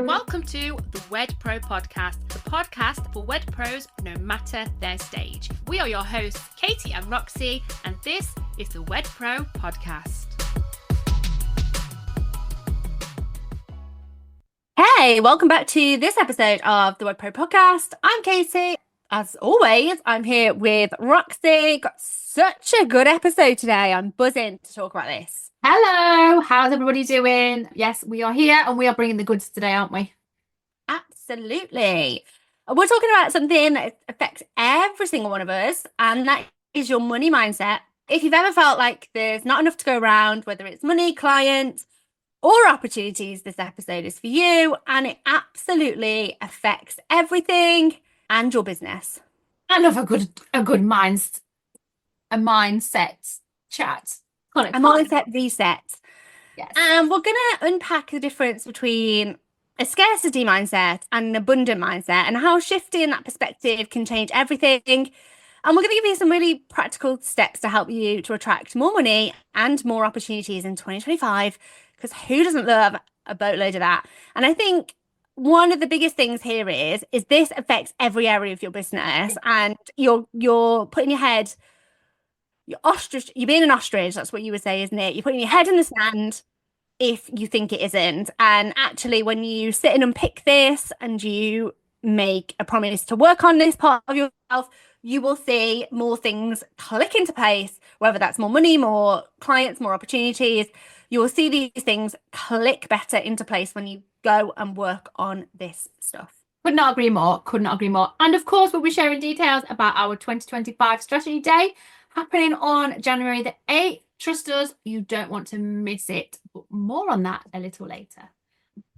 Welcome to the WedPro Podcast, the podcast for WedPros no matter their stage. We are your hosts, Katie and Roxy, and this is the WedPro Podcast. Hey, welcome back to this episode of the WedPro Podcast. I'm Katie. As always, I'm here with Roxy. Got such a good episode today. I'm buzzing to talk about this. Hello, how's everybody doing? Yes, we are here and we are bringing the goods today, aren't we? Absolutely. We're talking about something that affects every single one of us, and that is your money mindset. If you've ever felt like there's not enough to go around, whether it's money, clients, or opportunities, this episode is for you, and it absolutely affects everything and your business. I love a good mindset chat. A mindset reset. Yes. And we're going to unpack the difference between a scarcity mindset and an abundant mindset, and how shifting that perspective can change everything. And we're going to give you some really practical steps to help you to attract more money and more opportunities in 2025, because who doesn't love a boatload of that? And I think one of the biggest things here is this affects every area of your business, and you're putting your head, you're being an ostrich, that's what you would say, isn't it? You're putting your head in the sand if you think it isn't. And actually, when you sit and unpick this and you make a promise to work on this part of yourself, you will see more things click into place, whether that's more money, more clients, more opportunities. You will see these things click better into place when you go and work on this stuff. Could not agree more. And of course, we'll be sharing details about our 2025 strategy day happening on January the 8th. Trust us, you don't want to miss it. But more on that a little later.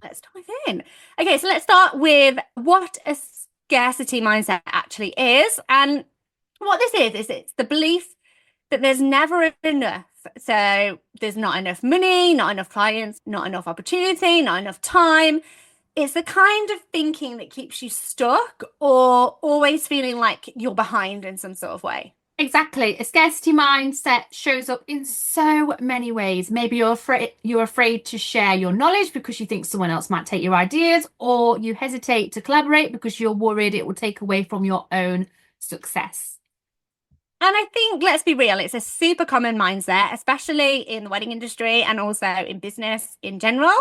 Let's dive in. Okay, so let's start with what a scarcity mindset actually is. And what this is it's the belief that there's never enough. So there's not enough money, not enough clients, not enough opportunity, not enough time. It's the kind of thinking that keeps you stuck or always feeling like you're behind in some sort of way. Exactly. A scarcity mindset shows up in so many ways. Maybe you're afraid to share your knowledge because you think someone else might take your ideas, or you hesitate to collaborate because you're worried it will take away from your own success. And I think, let's be real, it's a super common mindset, especially in the wedding industry and also in business in general.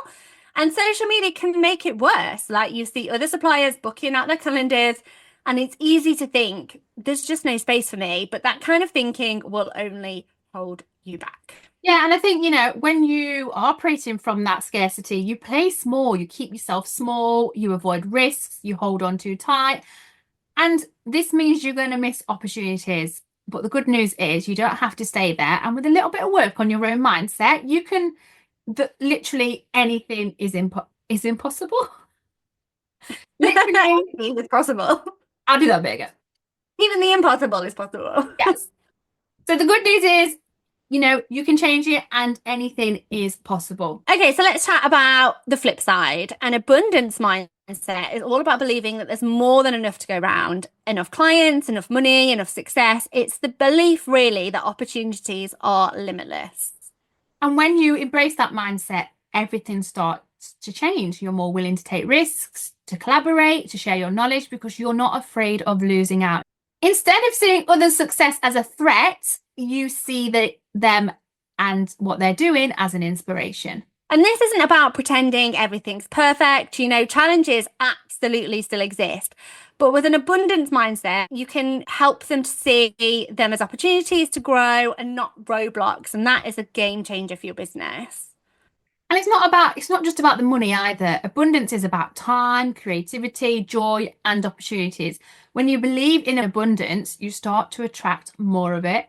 And social media can make it worse. Like, you see other suppliers booking out their calendars, and it's easy to think there's just no space for me. But that kind of thinking will only hold you back. Yeah, and I think, when you are operating from that scarcity, you play small, you keep yourself small, you avoid risks, you hold on too tight. And this means you're going to miss opportunities. But the good news is you don't have to stay there. And with a little bit of work on your own mindset, you can, literally anything is impossible. Literally anything is possible. I'll do that bigger. Even the impossible is possible. Yes. So the good news is, you can change it and anything is possible. Okay, so let's chat about the flip side. An abundance mindset is all about believing that there's more than enough to go around, enough clients, enough money, enough success. It's the belief, really, that opportunities are limitless. And when you embrace that mindset, everything starts to change. You're more willing to take risks, to collaborate, to share your knowledge, because you're not afraid of losing out. Instead of seeing others' success as a threat, you see them and what they're doing as an inspiration. And this isn't about pretending everything's perfect. Challenges absolutely still exist. But with an abundance mindset, you can help them to see them as opportunities to grow and not roadblocks. And that is a game changer for your business. And it's not just about the money either. Abundance is about time, creativity, joy, and opportunities. When you believe in abundance, you start to attract more of it.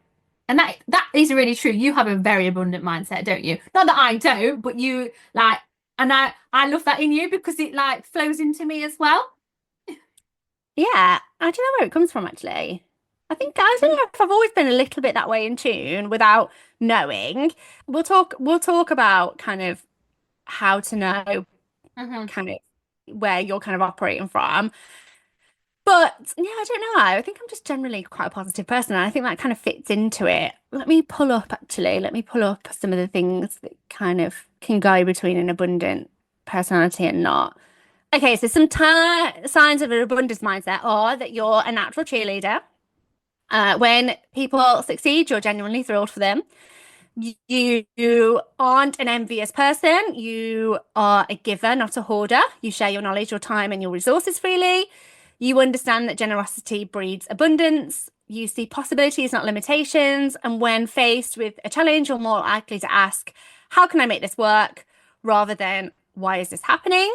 And that is really true. You have a very abundant mindset, don't you? Not that I don't, but you and I love that in you because it flows into me as well. Yeah, I don't know where it comes from, actually. I don't know if I've always been a little bit that way in tune without knowing. We'll talk about kind of how to know kind of where you're kind of operating from. But yeah, I don't know. I think I'm just generally quite a positive person, and I think that kind of fits into it. Let me pull up some of the things that kind of can go between an abundant personality and not. Okay, so some signs of an abundance mindset are that you're a natural cheerleader. When people succeed, you're genuinely thrilled for them. You aren't an envious person. You are a giver, not a hoarder. You share your knowledge, your time, and your resources freely. You understand that generosity breeds abundance. You see possibilities, not limitations. And when faced with a challenge, you're more likely to ask, how can I make this work? Rather than, why is this happening?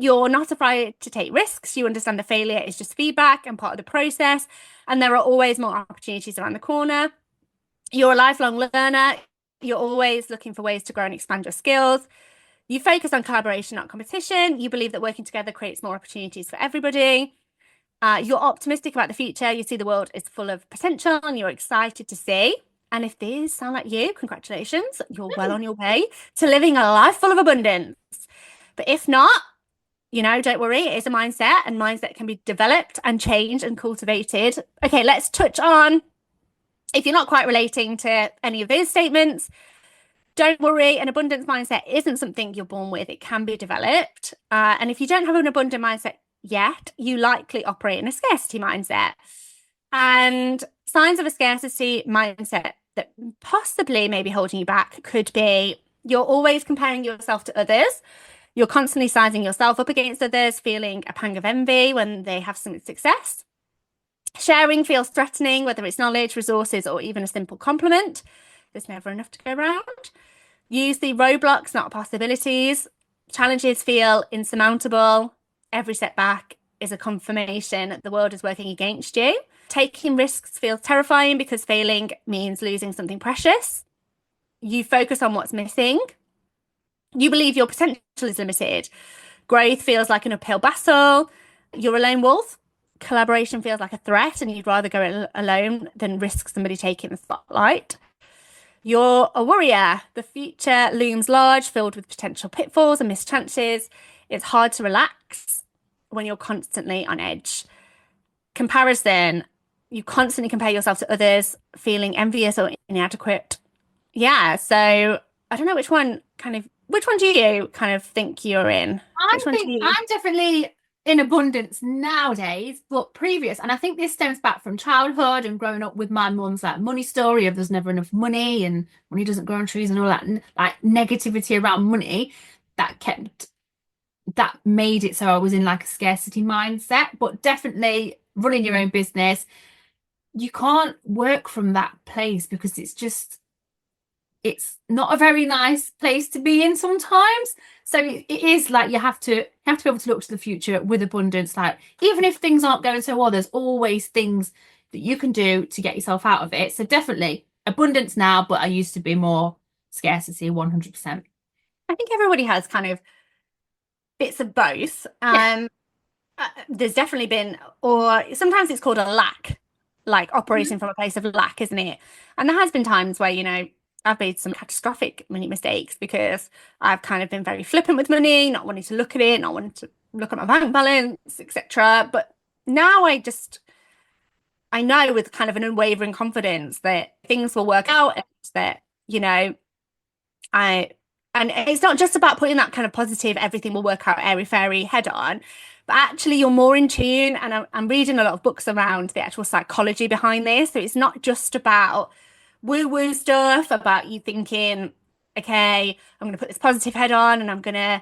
You're not afraid to take risks. You understand that failure is just feedback and part of the process. And there are always more opportunities around the corner. You're a lifelong learner. You're always looking for ways to grow and expand your skills. You focus on collaboration, not competition. You believe that working together creates more opportunities for everybody. You're optimistic about the future. You see the world is full of potential and you're excited to see. And if these sound like you, congratulations. You're well on your way to living a life full of abundance. But if not, don't worry. It is a mindset, and mindset can be developed and changed and cultivated. Okay, let's touch on, if you're not quite relating to any of those statements, don't worry. An abundance mindset isn't something you're born with. It can be developed. And if you don't have an abundant mindset yet, you likely operate in a scarcity mindset. And signs of a scarcity mindset that possibly may be holding you back could be you're always comparing yourself to others. You're constantly sizing yourself up against others, feeling a pang of envy when they have some success. Sharing feels threatening, whether it's knowledge, resources, or even a simple compliment. There's never enough to go around. You see roadblocks, not possibilities. Challenges feel insurmountable. Every setback is a confirmation that the world is working against you. Taking risks feels terrifying because failing means losing something precious. You focus on what's missing. You believe your potential is limited. Growth feels like an uphill battle. You're a lone wolf. Collaboration feels like a threat, and you'd rather go alone than risk somebody taking the spotlight. You're a worrier. The future looms large, filled with potential pitfalls and missed chances. It's hard to relax when you're constantly on edge. Comparison. You constantly compare yourself to others, feeling envious or inadequate. Yeah, so I don't know which one do you kind of think you're in? I'm definitely in abundance nowadays, but previous, and I think this stems back from childhood and growing up with my mum's like money story of there's never enough money and money doesn't grow on trees and all that, like negativity around money that made it so I was in like a scarcity mindset. But definitely running your own business, you can't work from that place because it's not a very nice place to be in sometimes. So it is like you have to be able to look to the future with abundance. Like even if things aren't going so well, there's always things that you can do to get yourself out of it. So definitely abundance now, but I used to be more scarcity, 100%. I think everybody has kind of bits of both. There's definitely been, or sometimes it's called a lack, like operating from a place of lack, isn't it? And there has been times where, I've made some catastrophic money mistakes because I've kind of been very flippant with money, not wanting to look at it, not wanting to look at my bank balance, etc. But now I know with kind of an unwavering confidence that things will work out, and that, and it's not just about putting that kind of positive, everything will work out airy fairy head on, but actually you're more in tune. And I'm reading a lot of books around the actual psychology behind this. So it's not just about woo-woo stuff about you thinking, okay, I'm going to put this positive head on and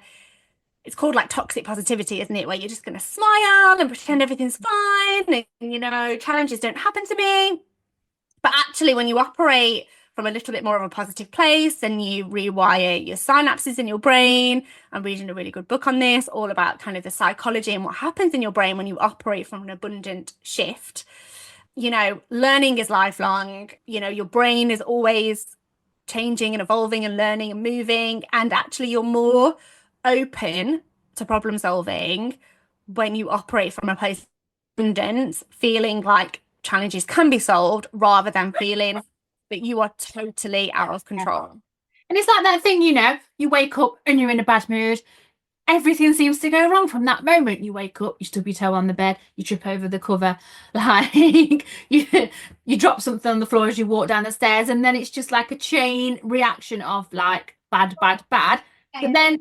it's called like toxic positivity, isn't it? Where you're just going to smile and pretend everything's fine and, challenges don't happen to me. But actually, when you operate from a little bit more of a positive place and you rewire your synapses in your brain, I'm reading a really good book on this, all about kind of the psychology and what happens in your brain when you operate from an abundant shift. Learning is lifelong. Your brain is always changing and evolving and learning and moving. And actually, you're more open to problem solving when you operate from a place of abundance, feeling like challenges can be solved rather than feeling that you are totally out of control. And it's like that thing, you wake up and you're in a bad mood. Everything seems to go wrong from that moment. You wake up, you stub your toe on the bed, you trip over the cover, like you drop something on the floor as you walk down the stairs, and then it's just like a chain reaction of like bad. And then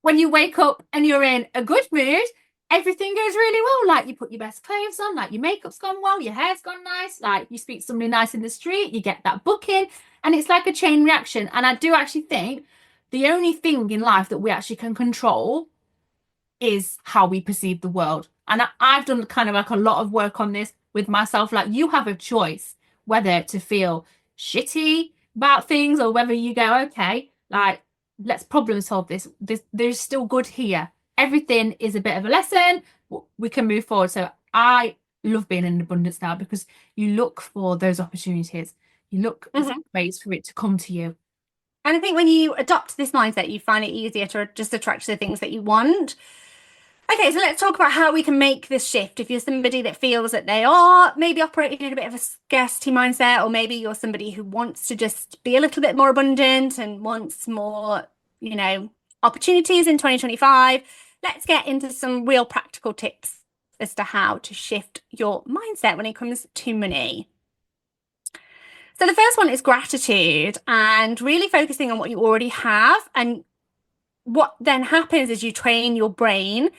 when you wake up and you're in a good mood, everything goes really well. Like, you put your best clothes on, like your makeup's gone well, your hair's gone nice, like you speak to somebody nice in the street, you get that booking, and it's like a chain reaction. And I do actually think the only thing in life that we actually can control is how we perceive the world. And I've done kind of like a lot of work on this with myself. Like, you have a choice whether to feel shitty about things or whether you go, okay, like, let's problem solve this. There's still good here. Everything is a bit of a lesson. We can move forward. So I love being in abundance now, because you look for those opportunities. You look for ways for it to come to you. And I think when you adopt this mindset, you find it easier to just attract the things that you want. Okay, so let's talk about how we can make this shift. If you're somebody that feels that they are maybe operating in a bit of a scarcity mindset, or maybe you're somebody who wants to just be a little bit more abundant and wants more, you know, opportunities in 2025, let's get into some real practical tips as to how to shift your mindset when it comes to money. So the first one is gratitude, and really focusing on what you already have. And what then happens is you train your brain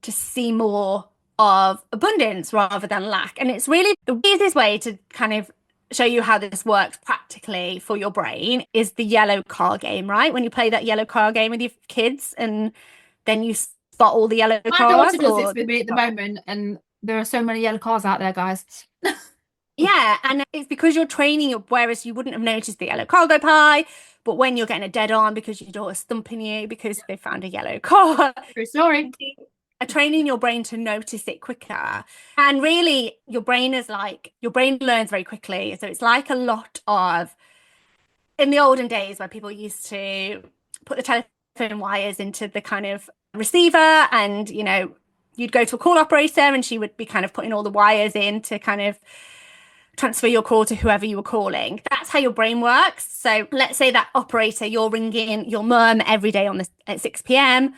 to see more of abundance rather than lack. And it's really the easiest way to kind of show you how this works practically for your brain is the yellow car game, right? When you play that yellow car game with your kids and then you spot all the yellow cars. My daughter does this with me at the moment, and there are so many yellow cars out there, guys. Yeah, and it's because you're training, whereas you wouldn't have noticed the yellow car go by, but when you're getting a dead on because your daughter's thumping you because they found a yellow car. True story. Are training your brain to notice it quicker. And really, your brain learns very quickly. So it's like a lot of, in the olden days where people used to put the telephone wires into the kind of receiver, and, you know, you'd go to a call operator and she would be kind of putting all the wires in to kind of transfer your call to whoever you were calling. That's how your brain works. So let's say that operator, you're ringing your mum every day at 6 p.m.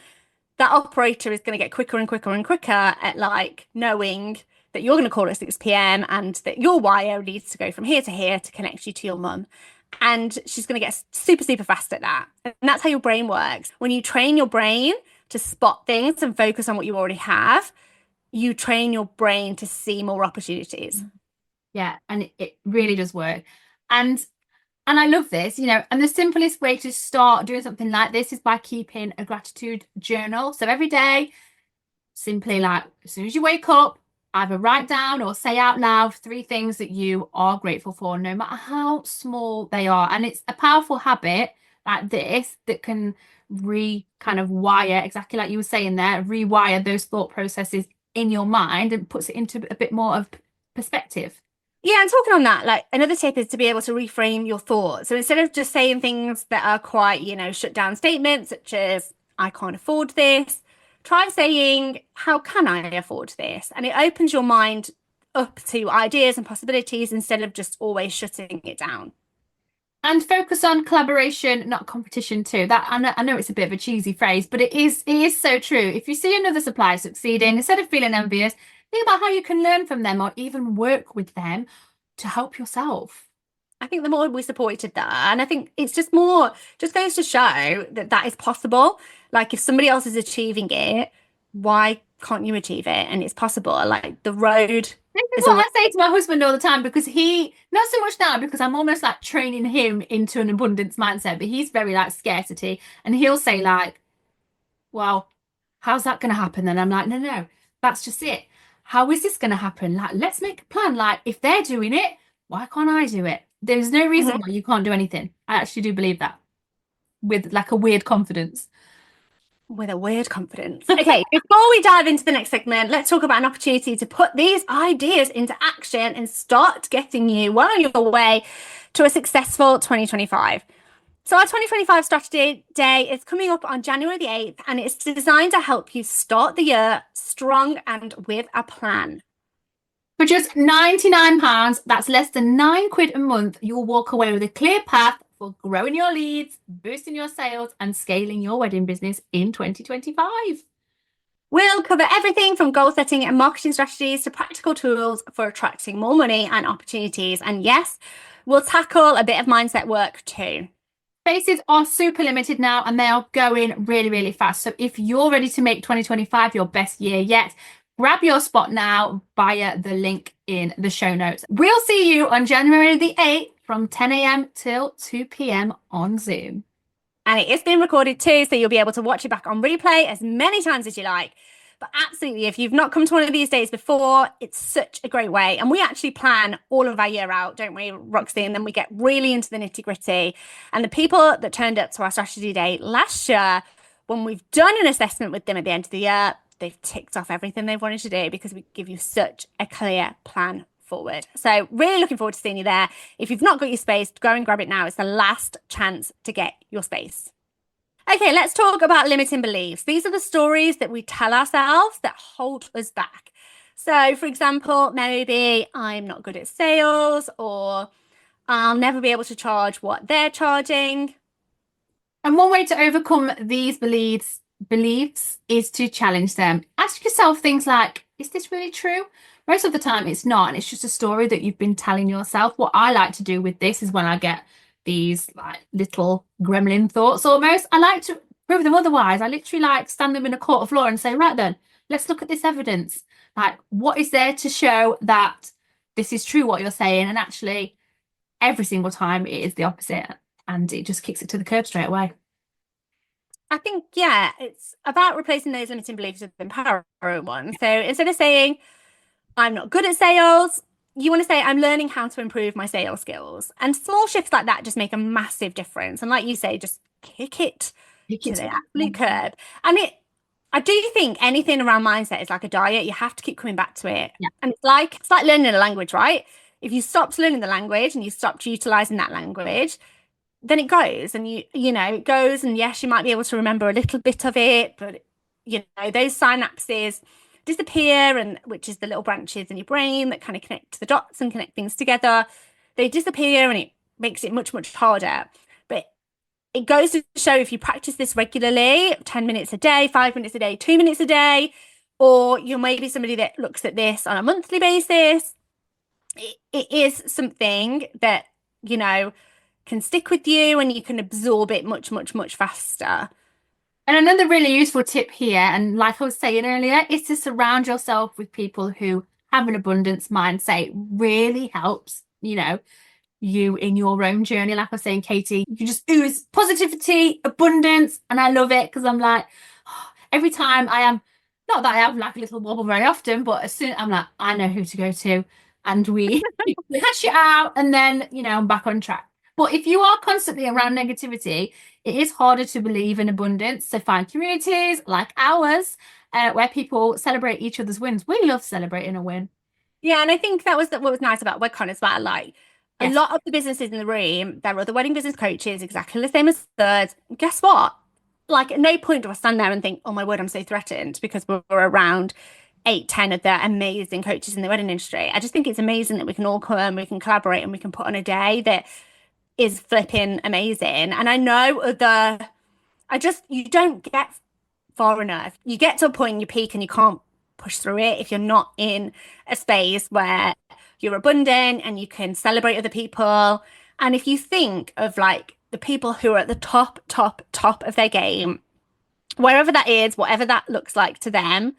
That operator is going to get quicker and quicker and quicker at like knowing that you're going to call at 6 p.m. and that your wire needs to go from here to here to connect you to your mum. And she's going to get super, super fast at that. And that's how your brain works. When you train your brain to spot things and focus on what you already have, you train your brain to see more opportunities. Yeah, and it really does work. And I love this, you know, and the simplest way to start doing something like this is by keeping a gratitude journal. So every day, simply, like, as soon as you wake up, either write down or say out loud 3 things that you are grateful for, no matter how small they are. And it's a powerful habit like this that can kind of wire, exactly like you were saying there, rewire those thought processes in your mind and puts it into a bit more of perspective. Yeah, and talking on that, like, another tip is to be able to reframe your thoughts. So instead of just saying things that are quite, you know, shut down statements, such as, I can't afford this, try saying, how can I afford this? And it opens your mind up to ideas and possibilities instead of just always shutting it down. And focus on collaboration, not competition too. That I know it's a bit of a cheesy phrase, but it is so true. If you see another supplier succeeding, instead of feeling envious, think about how you can learn from them or even work with them to help yourself. I think the more we supported that, and I think it's just goes to show that is possible. Like, if somebody else is achieving it, why can't you achieve it? And it's possible. Like, the road. This is what I say to my husband all the time, because not so much now, because I'm almost like training him into an abundance mindset, but he's very like scarcity, and he'll say like, well, how's that going to happen? And I'm like, no, that's just it. How is this going to happen? Like, let's make a plan. Like, if they're doing it, why can't I do it? There's no reason why you can't do anything. I actually do believe that, with like a weird confidence. With a weird confidence. Okay, before we dive into the next segment, let's talk about an opportunity to put these ideas into action and start getting you well on your way to a successful 2025. So our 2025 strategy day is coming up on January the 8th, and it's designed to help you start the year strong and with a plan. For just £99, that's less than £9 a month, you'll walk away with a clear path for growing your leads, boosting your sales, and scaling your wedding business in 2025. We'll cover everything from goal setting and marketing strategies to practical tools for attracting more money and opportunities. And yes, we'll tackle a bit of mindset work too. Spaces are super limited now and they are going really, really fast. So if you're ready to make 2025 your best year yet, grab your spot now via the link in the show notes. We'll see you on January the 8th from 10 a.m. till 2 p.m. on Zoom. And it is being recorded too, so you'll be able to watch it back on replay as many times as you like. But absolutely, if you've not come to one of these days before, it's such a great way. And we actually plan all of our year out, don't we, Roxy? And then we get really into the nitty gritty. And the people that turned up to our strategy day last year, when we've done an assessment with them at the end of the year, they've ticked off everything they've wanted to do because we give you such a clear plan forward. So really looking forward to seeing you there. If you've not got your space, go and grab it now. It's the last chance to get your space. Okay, let's talk about limiting beliefs. These are the stories that we tell ourselves that hold us back. So, for example, maybe I'm not good at sales, or I'll never be able to charge what they're charging. And one way to overcome these beliefs is to challenge them. Ask yourself things like, is this really true? Most of the time it's not, and it's just a story that you've been telling yourself. What I like to do with this is when I get these like little gremlin thoughts almost, I like to prove them otherwise. I literally like stand them in a court of law and say, right then, let's look at this evidence. Like, what is there to show that this is true, what you're saying? And actually, every single time it is the opposite, and it just kicks it to the curb straight away. I think, yeah, it's about replacing those limiting beliefs with empowering ones. So instead of saying, I'm not good at sales, you want to say, I'm learning how to improve my sales skills. And small shifts like that just make a massive difference. And like you say, just kick it to the absolute curb. And I do think anything around mindset is like a diet. You have to keep coming back to it. Yeah. And it's like learning a language, right? If you stopped learning the language and you stopped utilizing that language, then it goes. And it goes. And yes, you might be able to remember a little bit of it, but those synapses disappear, and which is the little branches in your brain that kind of connect to the dots and connect things together. They disappear, and it makes it much, much harder. But it goes to show, if you practice this regularly, 10 minutes a day, 5 minutes a day, 2 minutes a day, or you're maybe somebody that looks at this on a monthly basis, it is something that can stick with you, and you can absorb it much, much, much faster. And another really useful tip here, and like I was saying earlier, is to surround yourself with people who have an abundance mindset. It really helps, you in your own journey. Like I was saying, Katie, you just ooze positivity, abundance, and I love it because I'm like, every time I am, not that I have like a little wobble very often, but as soon I'm like, I know who to go to, and we hash it out, and then, I'm back on track. But if you are constantly around negativity, it is harder to believe in abundance. So find communities like ours where people celebrate each other's wins. We love celebrating a win. Yeah, and I think that was what was nice about WedCon as well. Like, yes, a lot of the businesses in the room, there are other wedding business coaches, exactly the same as thirds. Guess what? Like, at no point do I stand there and think, oh my word, I'm so threatened, because we're around 8-10 of the amazing coaches in the wedding industry. I just think it's amazing that we can all come, we can collaborate, and we can put on a day that is flipping amazing. And I know you don't get far enough. You get to a point in your peak and you can't push through it if you're not in a space where you're abundant and you can celebrate other people. And if you think of like the people who are at the top of their game, wherever that is, whatever that looks like to them,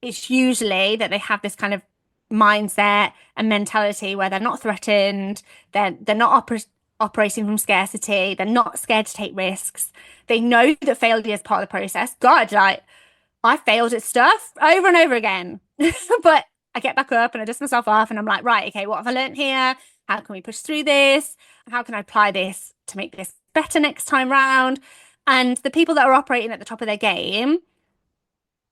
it's usually that they have this kind of mindset and mentality where they're not threatened, they're not operating from scarcity, they're not scared to take risks, they know that failure is part of the process. God, like, I failed at stuff over and over again, but I get back up and I dust myself off, and I'm like, right, okay, what have I learned here? How can we push through this? How can I apply this to make this better next time round? And the people that are operating at the top of their game,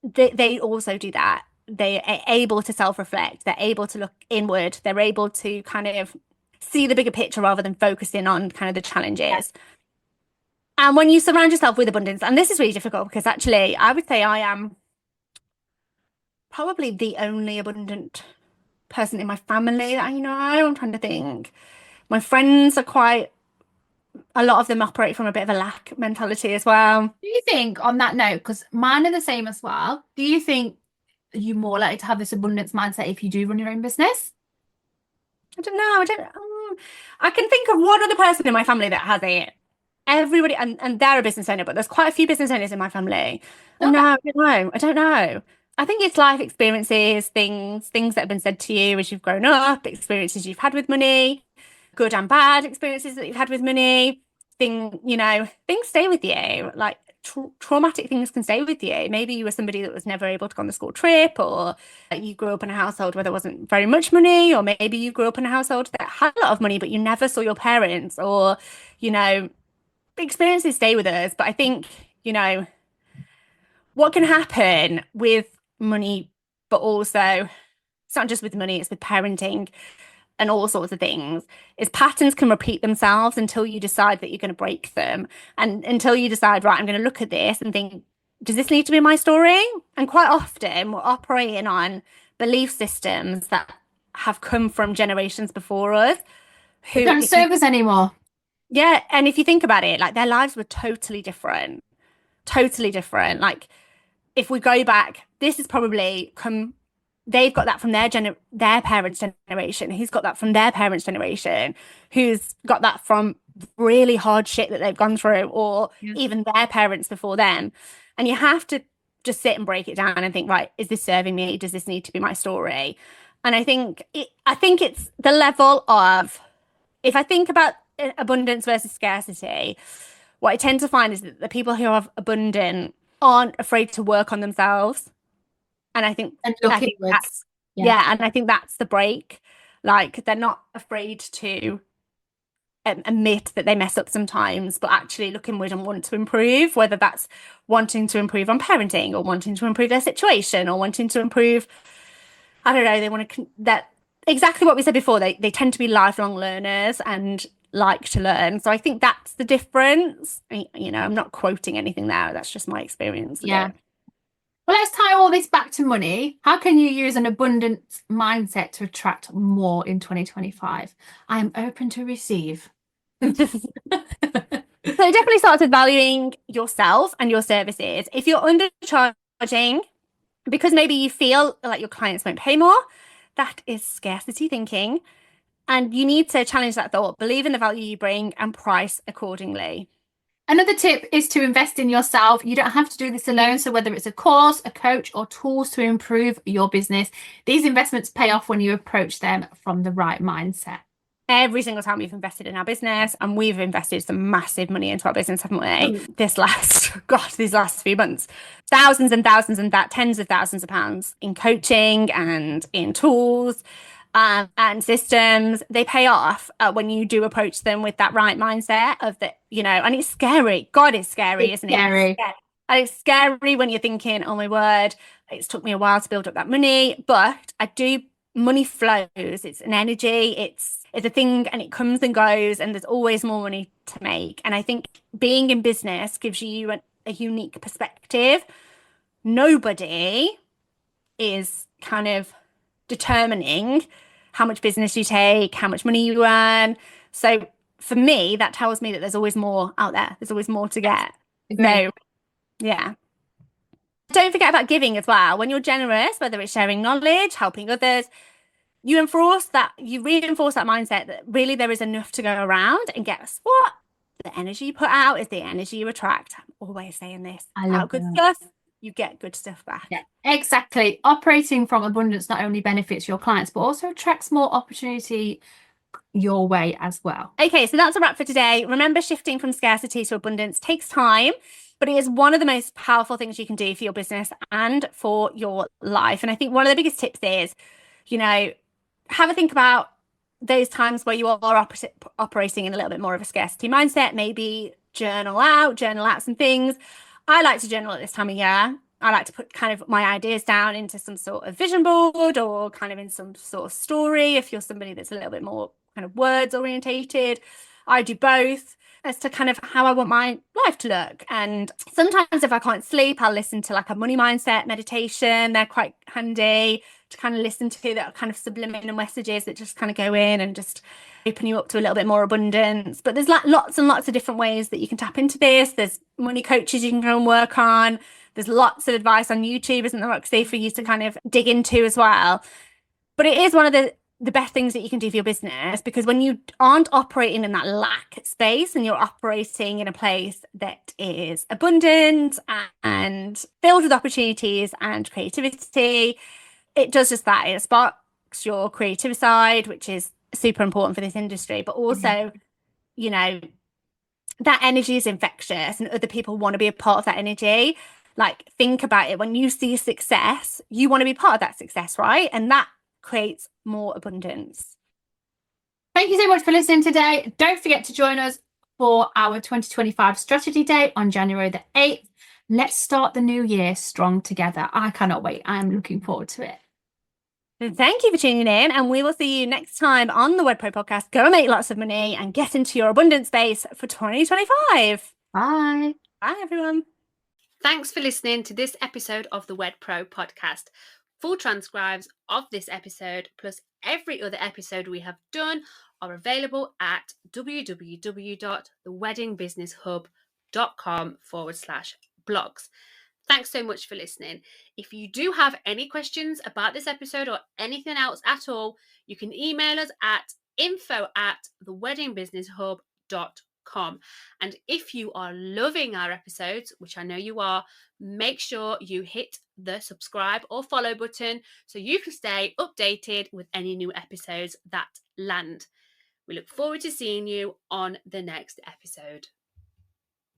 they also do that. They are able to self-reflect, they're able to look inward, they're able to kind of see the bigger picture rather than focusing on kind of the challenges. And when you surround yourself with abundance, and this is really difficult because actually I would say I am probably the only abundant person in my family that I know. I'm trying to think. My friends are a lot of them operate from a bit of a lack mentality as well. Do you think, on that note, because mine are the same as well, do you think you're more likely to have this abundance mindset if you do run your own business? I don't know. I can think of one other person in my family that has it. everybody, and they're a business owner, but there's quite a few business owners in my family. And Okay. no, I don't know. I don't know. I think it's life experiences, things that have been said to you as you've grown up, experiences you've had with money, good and bad experiences that you've had with money. Things stay with you. Like traumatic things can stay with you. Maybe you were somebody that was never able to go on the school trip, or you grew up in a household where there wasn't very much money, or maybe you grew up in a household that had a lot of money, but you never saw your parents, or, experiences stay with us. But I think, what can happen with money, but also it's not just with money, it's with parenting and all sorts of things, is patterns can repeat themselves until you decide that you're going to break them. And until you decide, right, I'm going to look at this and think, does this need to be my story? And quite often we're operating on belief systems that have come from generations before us They don't serve us anymore. Yeah. And if you think about it, like their lives were totally different. Like if we go back, this is probably they've got that from their parents' generation, who's got that from their parents' generation, who's got that from really hard shit that they've gone through, or even their parents before them. And you have to just sit and break it down and think, right, is this serving me? Does this need to be my story? And I think it's the level of, if I think about abundance versus scarcity, what I tend to find is that the people who have abundant aren't afraid to work on themselves. And I think that's, and I think that's the break. Like they're not afraid to admit that they mess up sometimes, but actually look inward and want to improve, whether that's wanting to improve on parenting, or wanting to improve their situation, or wanting to improve, I don't know, they want to, that exactly what we said before, they tend to be lifelong learners and like to learn. So I think that's the difference. I'm not quoting anything there, that's just my experience. Yeah. Well, let's tie all this back to money. How can you use an abundant mindset to attract more in 2025? I am open to receive. So it definitely starts with valuing yourself and your services. If you're undercharging because maybe you feel like your clients won't pay more, that is scarcity thinking. And you need to challenge that thought, believe in the value you bring, and price accordingly. Another tip is to invest in yourself. You don't have to do this alone. So whether it's a course, a coach, or tools to improve your business, these investments pay off when you approach them from the right mindset. Every single time we've invested in our business, and we've invested some massive money into our business, haven't we? These last few months, thousands and thousands and tens of thousands of pounds in coaching and in tools and systems. They pay off when you do approach them with that right mindset of that, and it's scary. God, it's scary, isn't it? Scary. And it's scary when you're thinking, oh my word, it's took me a while to build up that money, but money flows. It's an energy. It's a thing, and it comes and goes, and there's always more money to make. And I think being in business gives you a unique perspective. Nobody is kind of determining how much business you take, how much money you earn. So for me, that tells me that there's always more out there. There's always more to get. No, yeah. Don't forget about giving as well. When you're generous, whether it's sharing knowledge, helping others, you reinforce that mindset that really there is enough to go around. And guess what? The energy you put out is the energy you attract. I'm always saying this. I love good stuff, you get good stuff back. Yeah, exactly. Operating from abundance not only benefits your clients, but also attracts more opportunity your way as well. Okay, so that's a wrap for today. Remember, shifting from scarcity to abundance takes time, but it is one of the most powerful things you can do for your business and for your life. And I think one of the biggest tips is, have a think about those times where you are operating in a little bit more of a scarcity mindset. Maybe journal out some things. I like to journal at this time of year. I like to put kind of my ideas down into some sort of vision board, or kind of in some sort of story. If you're somebody that's a little bit more kind of words orientated, I do both, as to kind of how I want my life to look. And sometimes if I can't sleep, I'll listen to like a money mindset meditation. They're quite handy to kind of listen to, that are kind of subliminal messages that just kind of go in and just open you up to a little bit more abundance. But there's like lots and lots of different ways that you can tap into this. There's money coaches you can go and work on. There's lots of advice on YouTube, isn't there, Roxy, for you to kind of dig into as well. But it is one of the the best things that you can do for your business, because when you aren't operating in that lack space and you're operating in a place that is abundant and filled with opportunities and creativity, it does just that. It sparks your creative side, which is super important for this industry, but also, you know, that energy is infectious and other people want to be a part of that energy. Like, think about it. When you see success, you want to be part of that success, right? And that creates more abundance. Thank you so much for listening today. Don't forget to join us for our 2025 strategy day on January the 8th. Let's start the new year strong together. I cannot wait. I'm looking forward to it. Thank you for tuning in, and we will see you next time on the WedPro Podcast. Go and make lots of money and get into your abundance space for 2025. Bye. Bye, everyone. Thanks for listening to this episode of the WedPro Podcast. Full transcribes of this episode, plus every other episode we have done, are available at www.theweddingbusinesshub.com/blogs. Thanks so much for listening. If you do have any questions about this episode or anything else at all, you can email us at info@theweddingbusinesshub.com. And if you are loving our episodes, which I know you are, make sure you hit the subscribe or follow button so you can stay updated with any new episodes that land. We look forward to seeing you on the next episode.